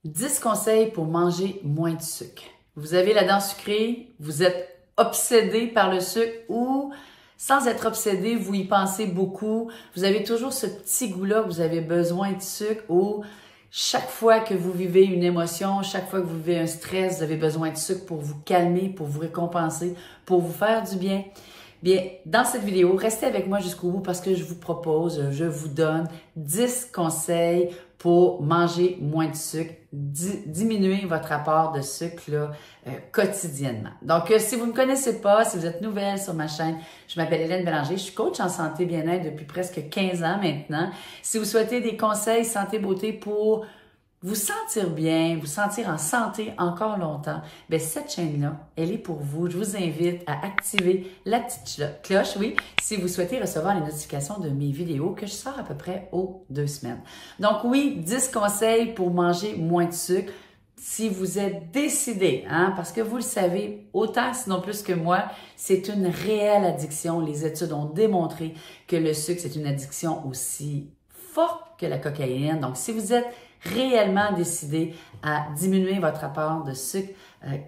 10 conseils pour manger moins de sucre. Vous avez la dent sucrée, vous êtes obsédé par le sucre ou sans être obsédé, vous y pensez beaucoup. Vous avez toujours ce petit goût-là que vous avez besoin de sucre ou chaque fois que vous vivez une émotion, chaque fois que vous vivez un stress, vous avez besoin de sucre pour vous calmer, pour vous récompenser, pour vous faire du bien. Bien, dans cette vidéo, restez avec moi jusqu'au bout parce que je vous donne 10 conseils pour manger moins de sucre, diminuer votre apport de sucre là, quotidiennement. Donc, si vous ne me connaissez pas, si vous êtes nouvelle sur ma chaîne, je m'appelle Hélène Bélanger, je suis coach en santé bien-être depuis presque 15 ans maintenant. Si vous souhaitez des conseils santé-beauté pour vous sentir bien, vous sentir en santé encore longtemps, bien cette chaîne-là, elle est pour vous. Je vous invite à activer la petite cloche, oui, si vous souhaitez recevoir les notifications de mes vidéos que je sors à peu près aux 2 semaines. Donc oui, 10 conseils pour manger moins de sucre. Si vous êtes décidé, parce que vous le savez, autant sinon plus que moi, c'est une réelle addiction. Les études ont démontré que le sucre, c'est une addiction aussi forte que la cocaïne. Donc si vous êtes réellement décidé à diminuer votre apport de sucre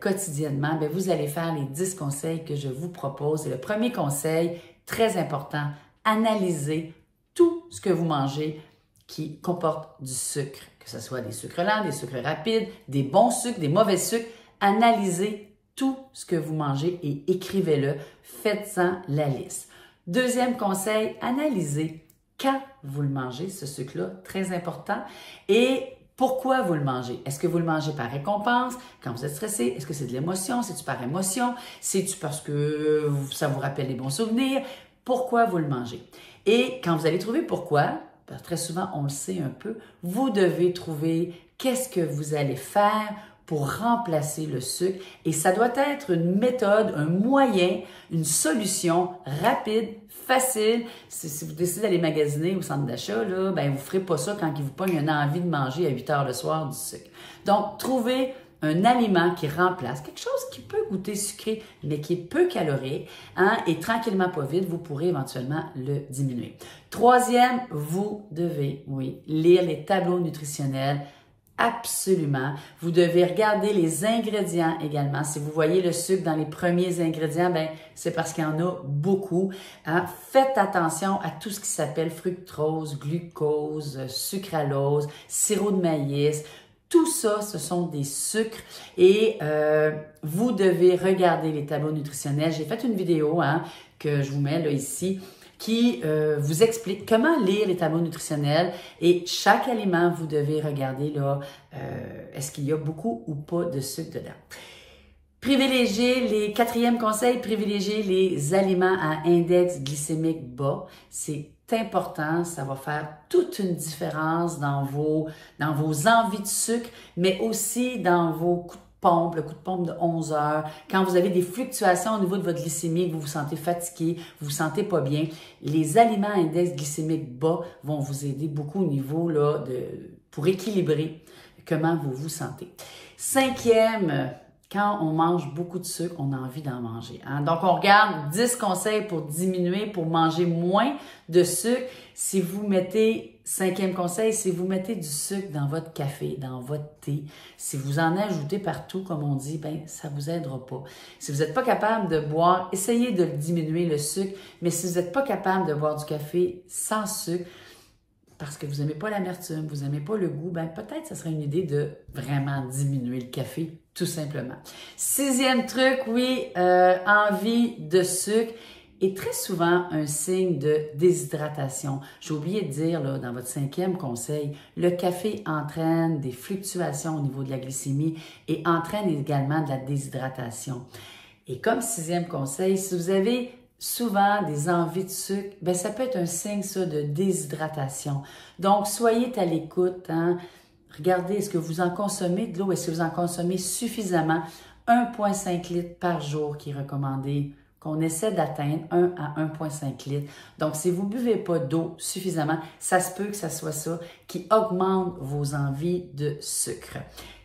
quotidiennement, bien, vous allez faire les 10 conseils que je vous propose. Et le premier conseil, très important, analysez tout ce que vous mangez qui comporte du sucre, que ce soit des sucres lents, des sucres rapides, des bons sucres, des mauvais sucres. Analysez tout ce que vous mangez et écrivez-le. Faites-en la liste. Deuxième conseil, analysez quand vous le mangez, ce sucre-là, très important, et pourquoi vous le mangez. Est-ce que vous le mangez par récompense, quand vous êtes stressé? Est-ce que c'est de l'émotion? C'est-tu par émotion? C'est-tu parce que ça vous rappelle des bons souvenirs? Pourquoi vous le mangez? Et quand vous allez trouver pourquoi, très souvent on le sait un peu, vous devez trouver qu'est-ce que vous allez faire pour remplacer le sucre. Et ça doit être une méthode, un moyen, une solution rapide, facile. Si vous décidez d'aller magasiner au centre d'achat, là, ben vous ne ferez pas ça quand il vous pogne une envie de manger à 8 heures le soir du sucre. Donc, trouvez un aliment qui remplace quelque chose qui peut goûter sucré, mais qui est peu calorique, et tranquillement, pas vite, vous pourrez éventuellement le diminuer. Troisième, vous devez, oui, lire les tableaux nutritionnels. Absolument. Vous devez regarder les ingrédients également. Si vous voyez le sucre dans les premiers ingrédients, ben c'est parce qu'il y en a beaucoup. Faites attention à tout ce qui s'appelle fructose, glucose, sucralose, sirop de maïs. Tout ça, ce sont des sucres et vous devez regarder les tableaux nutritionnels. J'ai fait une vidéo que je vous mets là ici qui vous explique comment lire les tableaux nutritionnels et chaque aliment, vous devez regarder là, est-ce qu'il y a beaucoup ou pas de sucre dedans. Quatrième conseil, privilégier les aliments à index glycémique bas. C'est important, ça va faire toute une différence dans vos envies de sucre, mais aussi dans vos coups de pompe, le coup de pompe de 11 heures, quand vous avez des fluctuations au niveau de votre glycémie, que vous vous sentez fatigué, vous vous sentez pas bien, les aliments à index glycémique bas vont vous aider beaucoup au niveau là, pour équilibrer comment vous vous sentez. Cinquième, quand on mange beaucoup de sucre, on a envie d'en manger. Donc, on regarde 10 conseils pour diminuer, pour manger moins de sucre. Si vous mettez, cinquième conseil, si vous mettez du sucre dans votre café, dans votre thé, si vous en ajoutez partout, comme on dit, ben ça vous aidera pas. Si vous n'êtes pas capable de boire, essayez de diminuer le sucre, mais si vous n'êtes pas capable de boire du café sans sucre, parce que vous n'aimez pas l'amertume, vous n'aimez pas le goût, ben peut-être ce serait une idée de vraiment diminuer le café, tout simplement. Sixième truc, oui, envie de sucre est très souvent un signe de déshydratation. J'ai oublié de dire là, dans votre cinquième conseil, le café entraîne des fluctuations au niveau de la glycémie et entraîne également de la déshydratation. Et comme sixième conseil, si vous avez souvent des envies de sucre, ben ça peut être un signe ça de déshydratation. Donc soyez à l'écoute, regardez est-ce que vous en consommez de l'eau, est-ce que vous en consommez suffisamment, 1,5 litres par jour qui est recommandé, qu'on essaie d'atteindre 1 à 1,5 litres. Donc si vous ne buvez pas d'eau suffisamment, ça se peut que ça soit ça qui augmente vos envies de sucre.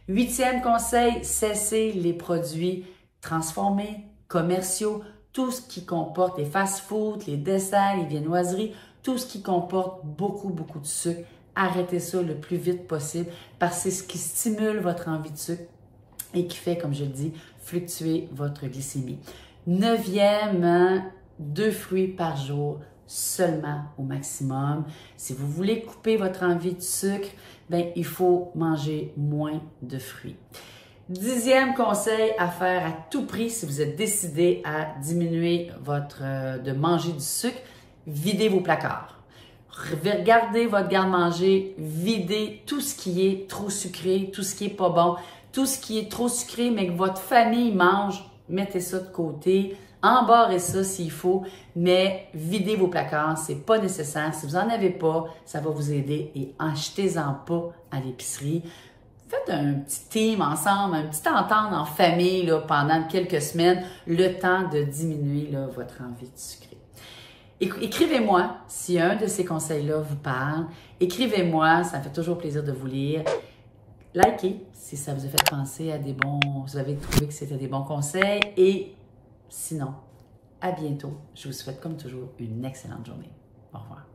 Huitième conseil, cessez les produits transformés, commerciaux, tout ce qui comporte les fast-foods, les desserts, les viennoiseries, tout ce qui comporte beaucoup de sucre, arrêtez ça le plus vite possible parce que c'est ce qui stimule votre envie de sucre et qui fait, comme je le dis, fluctuer votre glycémie. 9e, 2 fruits par jour seulement au maximum. Si vous voulez couper votre envie de sucre, ben, il faut manger moins de fruits. 10e conseil à faire à tout prix si vous êtes décidé à diminuer de manger du sucre, videz vos placards. Regardez votre garde-manger, videz tout ce qui est trop sucré, tout ce qui est pas bon, tout ce qui est trop sucré mais que votre famille mange, mettez ça de côté. Embarrez ça s'il faut, mais videz vos placards, c'est pas nécessaire. Si vous n'en avez pas, ça va vous aider et achetez-en pas à l'épicerie. Faites un petit team ensemble, un petit entente en famille là, pendant quelques semaines, le temps de diminuer là, votre envie de sucrer. Écrivez-moi si un de ces conseils-là vous parle. Écrivez-moi, ça me fait toujours plaisir de vous lire. Likez si ça vous a fait penser à vous avez trouvé que c'était des bons conseils et sinon, à bientôt. Je vous souhaite comme toujours une excellente journée. Au revoir.